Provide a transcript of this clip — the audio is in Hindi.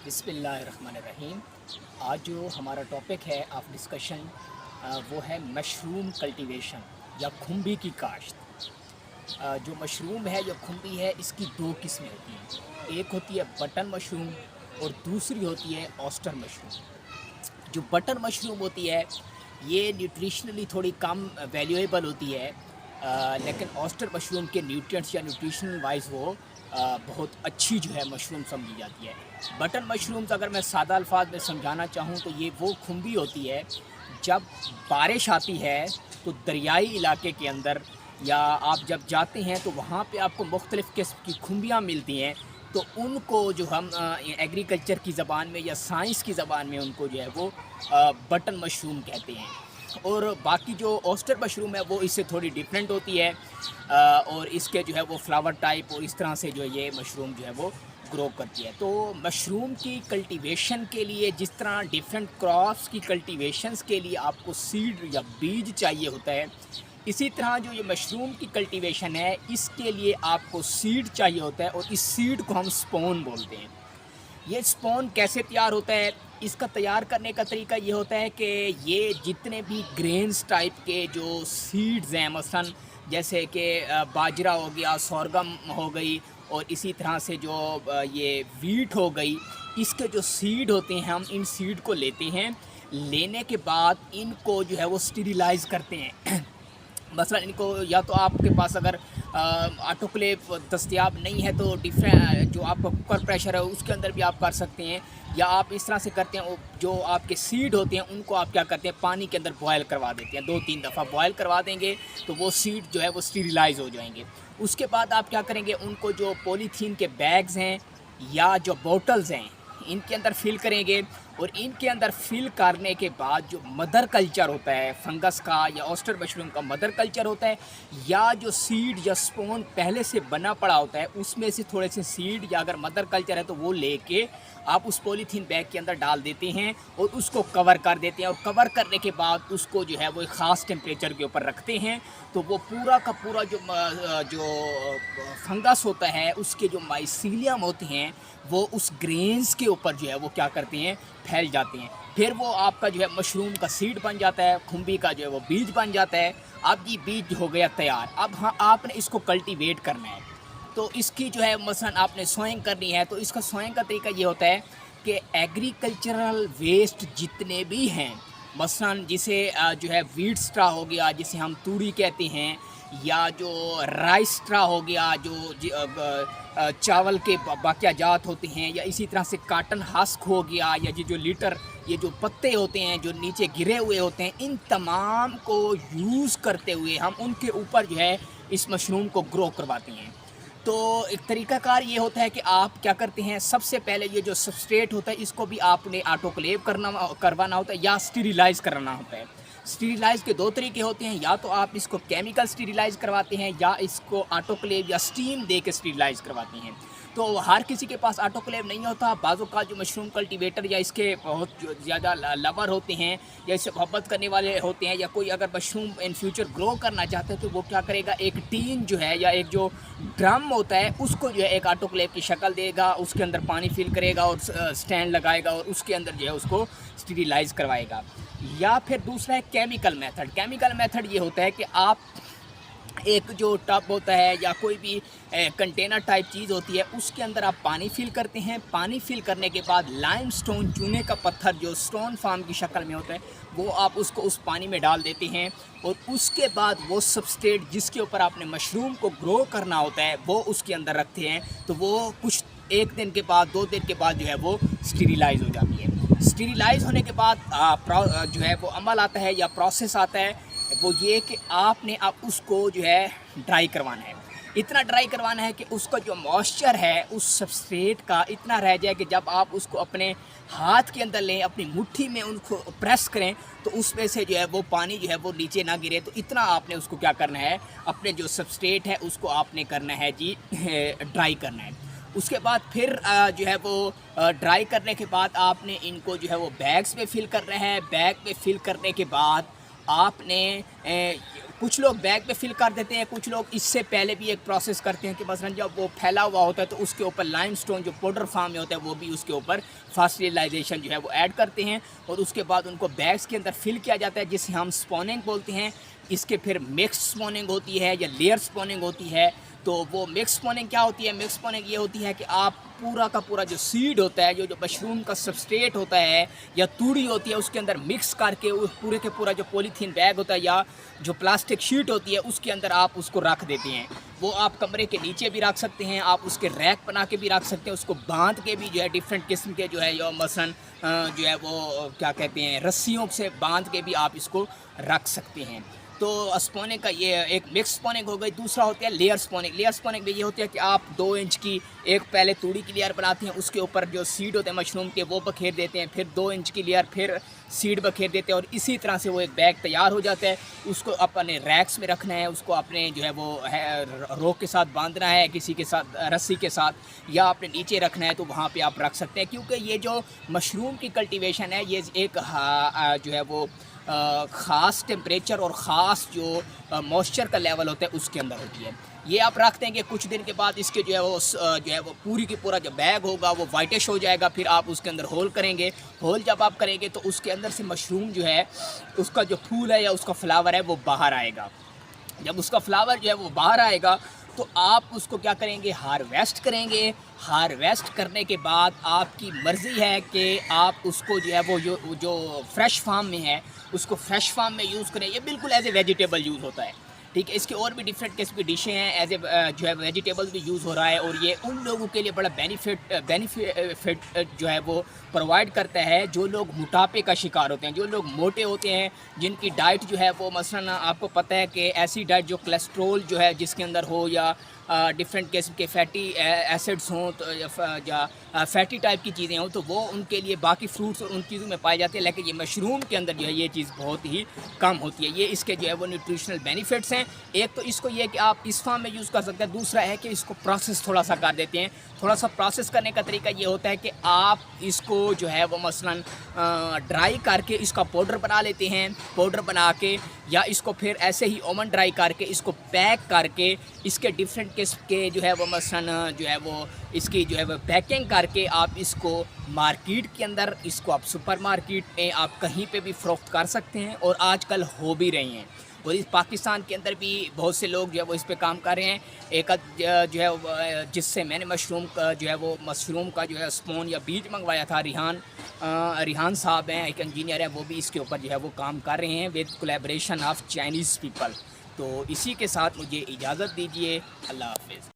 बिस्मिल्लाहिर्रहमानिर्रहीम। आज जो हमारा टॉपिक है ऑफ डिस्कशन वो है मशरूम कल्टीवेशन या खुम्बी की काश्त। जो मशरूम है या खुम्बी है, इसकी दो किस्में होती हैं। एक होती है बटन मशरूम और दूसरी होती है ऑस्टर मशरूम। जो बटन मशरूम होती है ये न्यूट्रिशनली थोड़ी कम वैल्यूएबल होती है, लेकिन ऑस्टर मशरूम के न्यूट्रिएंट्स या न्यूट्रिशनल वाइज वो बहुत अच्छी जो है मशरूम समझी जाती है। बटन मशरूम्स अगर मैं सादा अल्फाज में समझाना चाहूँ तो ये वो खुम्बी होती है जब बारिश आती है तो दरियाई इलाके के अंदर या आप जब जाते हैं तो वहाँ पे आपको मुख्तलिफ़ किस्म की खुम्बियाँ मिलती हैं। तो उनको जो हम एग्रीकल्चर की ज़बान में या साइंस की ज़बान में उनको जो है वो बटन मशरूम कहते हैं। और बाकी जो ऑस्टर मशरूम है वो इससे थोड़ी डिफरेंट होती है, और इसके जो है वो फ्लावर टाइप और इस तरह से जो ये मशरूम जो है वो ग्रो करती है। तो मशरूम की कल्टीवेशन के लिए जिस तरह डिफरेंट क्रॉप्स की कल्टीवेशंस के लिए आपको सीड या बीज चाहिए होता है, इसी तरह जो ये मशरूम की कल्टीवेशन है इसके लिए आपको सीड चाहिए होता है, और इस सीड को हम स्पोन बोलते हैं। ये स्पोन कैसे तैयार होता है? इसका तैयार करने का तरीका ये होता है कि ये जितने भी ग्रेन्स टाइप के जो सीड्स हैं, मसलन जैसे कि बाजरा हो गया, सोरगम हो गई, और इसी तरह से जो ये वीट हो गई, इसके जो सीड होते हैं हम इन सीड को लेते हैं। लेने के बाद इनको जो है वो स्टेरिलाइज़ करते हैं। मसलन इनको या तो आपके पास अगर ऑटोक्लेव दस्तयाब नहीं है तो डिफरेंट जो आपका कुकर प्रेशर है उसके अंदर भी आप कर सकते हैं, या आप इस तरह से करते हैं जो आपके सीड होते हैं उनको आप क्या करते हैं पानी के अंदर बॉयल करवा देते हैं। 2-3 दफ़ा बॉयल करवा देंगे तो वो सीड जो है वो स्टीरिलाइज हो जाएंगे। उसके बाद आप क्या करेंगे, उनको जो पॉलीथीन के बैग्स हैं या जो बोटल्स हैं इनके अंदर फिल करेंगे, और इनके अंदर फिल करने के बाद जो मदर कल्चर होता है फंगस का या ऑस्टर मशरूम का मदर कल्चर होता है, या जो सीड या स्पोन पहले से बना पड़ा होता है उसमें से थोड़े से सीड या अगर मदर कल्चर है तो वो लेके आप उस पॉलीथीन बैग के अंदर डाल देते हैं और उसको कवर कर देते हैं। और कवर करने के बाद उसको जो है वो एक ख़ास टेम्परेचर के ऊपर रखते हैं, तो वो पूरा का पूरा जो फंगस होता है उसके जो माइसीलियम होते हैं वो उस ग्रेन्स के ऊपर जो है वो क्या करते हैं फैल जाते हैं। फिर वो आपका जो है मशरूम का सीड बन जाता है, खुम्बी का जो है वो बीज बन जाता है। अब ये बीज हो गया तैयार। अब हाँ आपने इसको कल्टीवेट करना है, तो इसकी जो है मसलन आपने सोइंग करनी है। तो इसका सोइंग का तरीका ये होता है कि एग्रीकल्चरल वेस्ट जितने भी हैं, मसलन जिसे जो है वीट स्ट्रा हो गया जिसे हम तूरी कहते हैं, या जो राइस स्ट्रा हो गया जो चावल के बाकियाजात होते हैं, या इसी तरह से काटन हस्क हो गया, या जो लीटर ये जो पत्ते होते हैं जो नीचे गिरे हुए होते हैं, इन तमाम को यूज़ करते हुए हम उनके ऊपर जो है इस मशरूम को ग्रो करवाते हैं। तो एक तरीकाकार ये होता है कि आप क्या करते हैं, सबसे पहले ये जो सबस्ट्रेट होता है इसको भी आपने ऑटोक्लेव करवाना होता है या स्टीरिलाइज़ कराना होता है। स्टीरिलाइज़ के दो तरीके होते हैं, या तो आप इसको केमिकल स्टीरिलाइज़ करवाते हैं या इसको ऑटोक्लेव या स्टीम दे के स्टीरिलाइज़ करवाते हैं। तो हर किसी के पास ऑटोक्लेव नहीं होता। बाज़ों का जो मशरूम कल्टीवेटर या इसके बहुत ज़्यादा लवर होते हैं या इससे मोहब्बत करने वाले होते हैं, या कोई अगर मशरूम इन फ्यूचर ग्रो करना चाहते हैं तो वो क्या करेगा, एक टीन जो है या एक जो ड्रम होता है उसको जो है एक ऑटोक्लेव की शक्ल देगा, उसके अंदर पानी फिल करेगा और स्टैंड लगाएगा और उसके अंदर जो है उसको स्टीरिलाइज़ करवाएगा। या फिर दूसरा है केमिकल मेथड। केमिकल मेथड ये होता है कि आप एक जो टब होता है या कोई भी कंटेनर टाइप चीज़ होती है उसके अंदर आप पानी फिल करते हैं। पानी फिल करने के बाद लाइमस्टोन चूने का पत्थर जो स्टोन फार्म की शक्ल में होता है वो आप उसको उस पानी में डाल देते हैं, और उसके बाद वो सबस्ट्रेट जिसके ऊपर आपने मशरूम को ग्रो करना होता है वो उसके अंदर रखते हैं। तो वो कुछ 1 दिन के बाद 2 दिन के बाद जो है वो स्टीरिलाइज़ हो जाती है। स्टीरिलाइज़ होने के बाद जो है वो अमल आता है या प्रोसेस आता है, वो ये कि आपने अब उसको जो है ड्राई करवाना है। इतना ड्राई करवाना है कि उसका जो मॉइस्चर है उस सबस्ट्रेट का इतना रह जाए कि जब आप उसको अपने हाथ के अंदर लें, अपनी मुट्ठी में उनको प्रेस करें तो उसमें से जो है वो पानी जो है वो नीचे ना गिरे। तो इतना आपने उसको क्या करना है, अपने जो सबस्ट्रेट है उसको आपने करना है जी ड्राई करना है। उसके बाद फिर जो है वो ड्राई करने के बाद आपने इनको जो है वो बैग्स में फ़िल करना है। बैग में फ़िल करने के बाद आपने कुछ लोग बैग में फिल कर देते हैं, कुछ लोग इससे पहले भी एक प्रोसेस करते हैं कि मसलन जब वो फैला हुआ होता है तो उसके ऊपर लाइमस्टोन जो पाउडर फॉर्म में होता है वो भी उसके ऊपर फॉस्फोराइलेशन जो है वो ऐड करते हैं और उसके बाद उनको बैग्स के अंदर फिल किया जाता है, जिसे हम स्पॉनिंग बोलते हैं। इसके फिर मिक्स स्पॉनिंग होती है या लेयर स्पॉनिंग होती है। तो वो मिक्स स्पॉनिंग क्या होती है? मिक्स स्पॉनिंग ये होती है कि आप पूरा का पूरा जो सीड होता है, जो मशरूम का सबस्ट्रेट होता है या तूड़ी होती है, उसके अंदर मिक्स करके उस पूरे के पूरा जो पॉलीथीन बैग होता है या जो प्लास्टिक शीट होती है उसके अंदर आप उसको रख देते हैं। वो आप कमरे के नीचे भी रख सकते हैं, आप उसके रैक बना के भी रख सकते हैं, उसको बांध के भी जो है डिफरेंट किस्म के जो है या मसलन जो है वो क्या कहते हैं रस्सियों से बांध के भी आप इसको रख सकते हैं। तो स्पॉनिंग का ये एक मिक्स स्पॉनिंग हो गई। दूसरा होता है लेयर स्पॉनिंग। लेयर स्पॉनिंग में ये होती है कि आप 2 इंच की एक पहले तूड़ी की लेयर बनाते हैं, उसके ऊपर जो सीड होते हैं मशरूम के वो बखेर देते हैं, फिर 2 इंच की लेयर फिर सीड बखेर देते हैं और इसी तरह से वो एक बैग तैयार हो जाता है। उसको अपने रैक्स में रखना है, उसको अपने जो है वो रोक के साथ बांधना है, किसी के साथ रस्सी के साथ, या अपने नीचे रखना है तो वहाँ पे आप रख सकते हैं। क्योंकि ये जो मशरूम की कल्टीवेशन है ये एक जो है वो ख़ास टेम्परेचर और ख़ास जो मॉइस्चर का लेवल होता है उसके अंदर होती है। ये आप रखते हैं कि कुछ दिन के बाद इसके जो है वो पूरी की पूरा जो बैग होगा वो वाइटिश हो जाएगा। फिर आप उसके अंदर होल करेंगे। होल जब आप करेंगे तो उसके अंदर से मशरूम जो है उसका जो फूल है या उसका फ्लावर है वो बाहर आएगा। जब उसका फ्लावर जो है वो बाहर आएगा तो आप उसको क्या करेंगे? हार्वेस्ट करेंगे। हार्वेस्ट करने के बाद आपकी मर्ज़ी है कि आप उसको जो है वो जो फ्रेश फार्म में है उसको फ्रेश फार्म में यूज़ करें। ये बिल्कुल एज ए वेजिटेबल यूज़ होता है, ठीक है। इसके और भी डिफरेंट किस्म की डिशें हैं, एज ए जो है वेजिटेबल्स भी यूज़ हो रहा है और ये उन लोगों के लिए बड़ा बेनिफिट जो है वो प्रोवाइड करता है जो लोग मोटापे का शिकार होते हैं, जो लोग मोटे होते हैं, जिनकी डाइट जो है वो मसलन आपको पता है कि ऐसी डाइट जो कोलेस्ट्रोल जो है जिसके अंदर हो या डिफरेंट किस्म के फैटी एसिड्स हों तो या फैटी टाइप की चीज़ें हों तो वो उनके लिए बाकी फ्रूट्स और उन चीज़ों में पाई जाती है। लेकिन ये मशरूम के अंदर जो है ये चीज़ बहुत ही कम होती है। ये इसके जो है वो न्यूट्रिशनल बेनिफिट्स हैं। एक तो इसको ये कि आप इस फार्म में यूज़ कर सकते हैं, दूसरा है कि इसको प्रोसेस थोड़ा सा कर देते हैं। थोड़ा सा प्रोसेस करने का तरीका ये होता है कि आप इसको जो है वो मसलन ड्राई करके इसका पाउडर बना लेते हैं। पाउडर बना के या इसको फिर ऐसे ही ओवन ड्राई करके इसको पैक करके इसके डिफरेंट किस्म के जो है वो मसलन जो है वो इसकी जो है वो पैकिंग करके आप इसको मार्केट के अंदर इसको आप सुपर मार्केट में आप कहीं पे भी फ़रोख्त कर सकते हैं और आजकल हो भी रही हैं। और इस पाकिस्तान के अंदर भी बहुत से लोग जो है वो इस पे काम कर रहे हैं। एक जो है जिससे मैंने मशरूम का जो है स्पोन या बीज मंगवाया था, रिहान साहब हैं, एक इंजीनियर हैं, वो भी इसके ऊपर जो है वो काम कर रहे हैं with collaboration of Chinese people. तो इसी के साथ मुझे इजाज़त दीजिए। अल्लाह हाफ़िज़।